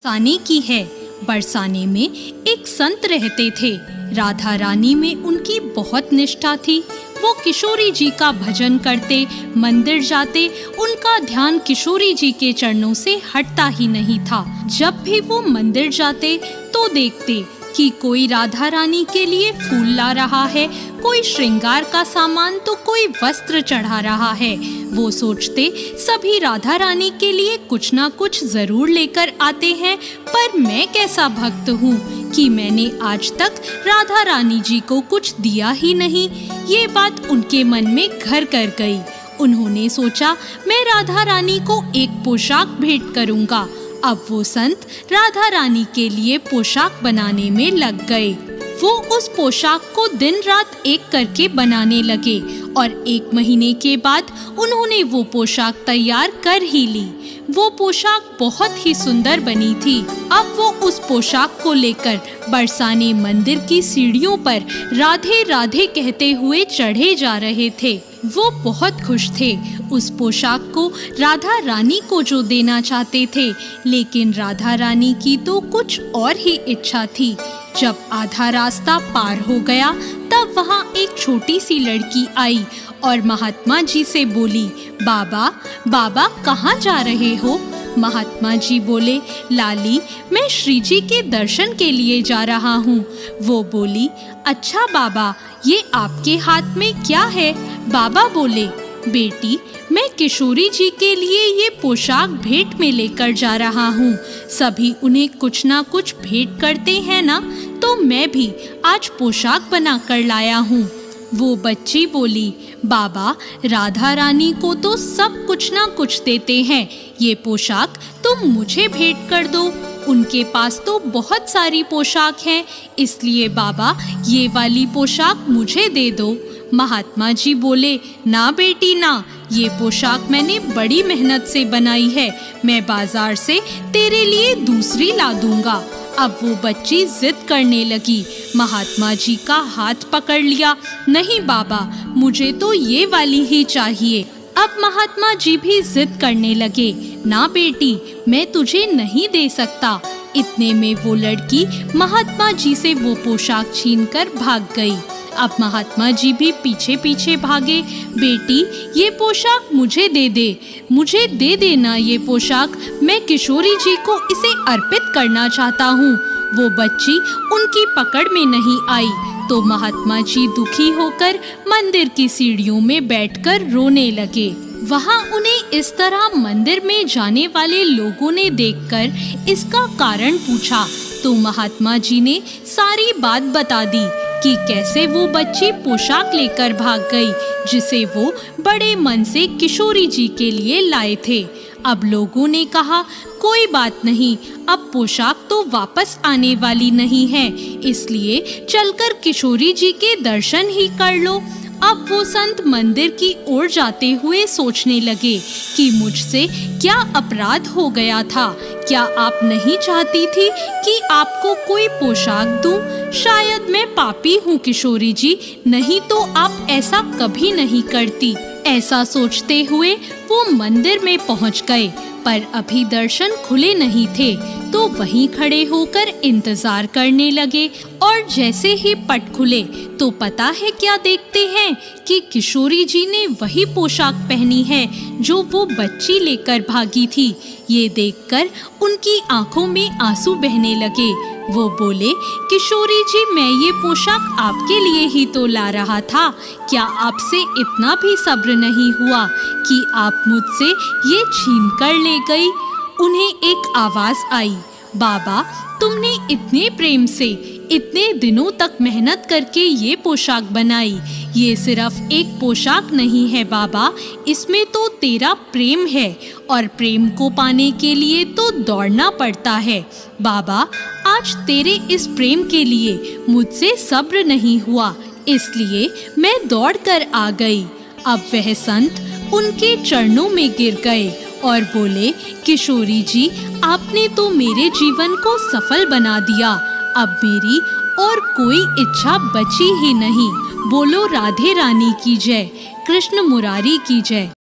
बरसाने की है। बरसाने में एक संत रहते थे। राधा रानी में उनकी बहुत निष्ठा थी। वो किशोरी जी का भजन करते, मंदिर जाते, उनका ध्यान किशोरी जी के चरणों से हटता ही नहीं था। जब भी वो मंदिर जाते तो देखते कि कोई राधा रानी के लिए फूल ला रहा है, कोई श्रृंगार का सामान तो कोई वस्त्र चढ़ा रहा है। वो सोचते सभी राधा रानी के लिए कुछ ना कुछ जरूर लेकर आते हैं, पर मैं कैसा भक्त हूँ कि मैंने आज तक राधा रानी जी को कुछ दिया ही नहीं। ये बात उनके मन में घर कर गई। उन्होंने सोचा मैं राधा रानी को एक पोशाक भेंट करूँगा। अब वो संत राधा रानी के लिए पोशाक बनाने में लग गए। वो उस पोशाक को दिन रात एक करके बनाने लगे और 1 महीने के बाद उन्होंने वो पोशाक तैयार कर ही ली। वो पोशाक बहुत ही सुंदर बनी थी। अब वो उस पोशाक को लेकर बरसाने मंदिर की सीढ़ियों पर राधे राधे कहते हुए चढ़े जा रहे थे। वो बहुत खुश थे। उस पोशाक को राधा रानी को जो देना चाहते थे, लेकिन राधा रानी की तो कुछ और ही इच्छा थी। जब आधा रास्ता पार हो गया तब वहाँ एक छोटी सी लड़की आई और महात्मा जी से बोली, बाबा बाबा कहाँ जा रहे हो? महात्मा जी बोले, लाली मैं श्री जी के दर्शन के लिए जा रहा हूँ। वो बोली, अच्छा बाबा ये आपके हाथ में क्या है? बाबा बोले, बेटी मैं किशोरी जी के लिए ये पोशाक भेंट में लेकर जा रहा हूँ। सभी उन्हें कुछ ना कुछ भेंट करते हैं ना, तो मैं भी आज पोशाक बना कर लाया हूँ। वो बच्ची बोली, बाबा राधा रानी को तो सब कुछ ना कुछ देते हैं, ये पोशाक तुम मुझे भेंट कर दो। उनके पास तो बहुत सारी पोशाक हैं, इसलिए बाबा ये वाली पोशाक मुझे दे दो। महात्मा जी बोले, ना बेटी ना, ये पोशाक मैंने बड़ी मेहनत से बनाई है, मैं बाजार से तेरे लिए दूसरी ला दूंगा। अब वो बच्ची जिद करने लगी। महात्मा जी का हाथ पकड़ लिया, नहीं बाबा मुझे तो ये वाली ही चाहिए। अब महात्मा जी भी जिद करने लगे, ना बेटी मैं तुझे नहीं दे सकता। इतने में वो लड़की महात्मा जी से वो पोशाक छीनकर भाग गई। अब महात्मा जी भी पीछे पीछे भागे, बेटी ये पोशाक मुझे दे देना ये पोशाक, मैं किशोरी जी को इसे अर्पित करना चाहता हूँ। वो बच्ची उनकी पकड़ में नहीं आई तो महात्मा जी दुखी होकर मंदिर की सीढ़ियों में बैठकर रोने लगे। वहाँ उन्हें इस तरह मंदिर में जाने वाले लोगों ने देखकर इसका कारण पूछा तो महात्मा जी ने सारी बात बता दी कि कैसे वो बच्ची पोशाक लेकर भाग गई जिसे वो बड़े मन से किशोरी जी के लिए लाए थे। अब लोगों ने कहा, कोई बात नहीं, अब पोशाक तो वापस आने वाली नहीं है, इसलिए चलकर किशोरी जी के दर्शन ही कर लो। अब वो संत मंदिर की ओर जाते हुए सोचने लगे कि मुझसे क्या अपराध हो गया था? क्या आप नहीं चाहती थी कि आपको कोई पोशाक दूं? शायद मैं पापी हूँ किशोरी जी, नहीं तो आप ऐसा कभी नहीं करती। ऐसा सोचते हुए वो मंदिर में पहुँच गए, पर अभी दर्शन खुले नहीं थे तो वहीं खड़े होकर इंतजार करने लगे। और जैसे ही पट खुले तो पता है क्या देखते हैं कि किशोरी जी ने वही पोशाक पहनी है जो वो बच्ची लेकर भागी थी। ये देखकर उनकी आंखों में आंसू बहने लगे। वो बोले, किशोरी जी मैं ये पोशाक आपके लिए ही तो ला रहा था, क्या आपसे इतना भी सब्र नहीं हुआ कि आप मुझसे ये छीन कर ले गई? उन्हें एक आवाज आई, बाबा तुमने इतने प्रेम से इतने दिनों तक मेहनत करके ये पोशाक बनाई, ये सिर्फ एक पोशाक नहीं है बाबा, इसमें तो तेरा प्रेम है और प्रेम को पाने के लिए तो दौड़ना पड़ता है। बाबा आज तेरे इस प्रेम के लिए मुझसे सब्र नहीं हुआ, इसलिए मैं दौड़कर आ गई। अब वह संत उनके चरणों में गिर गए और बोले, किशोरी जी आपने तो मेरे जीवन को सफल बना दिया, अब मेरी और कोई इच्छा बची ही नहीं। बोलो राधे रानी की जय, कृष्ण मुरारी की जय।